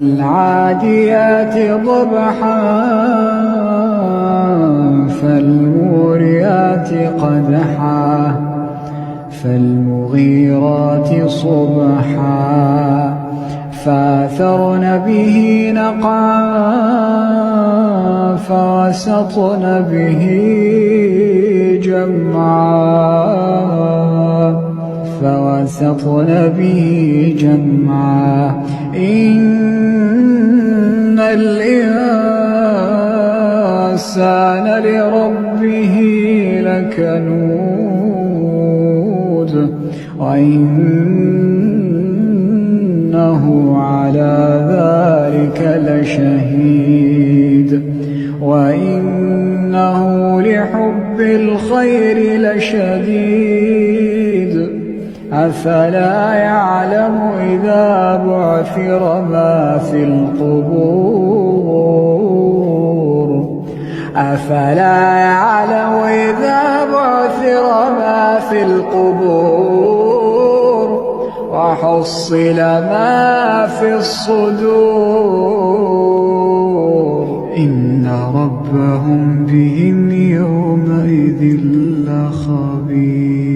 العاديات ضبحا فالموريات قدحا فالمغيرات صبحا فأثرن به نقعا فوسطن به جمعا إن الإنسان لربه لكنود وإنه على ذلك لشهيد وإنه لحب الخير لشديد أفلا يعلم إذا بعثر ما في القبور أفلا يعلم إذا بعثر ما في القبور وحصل ما في الصدور إن ربهم بهم يومئذ لخبير.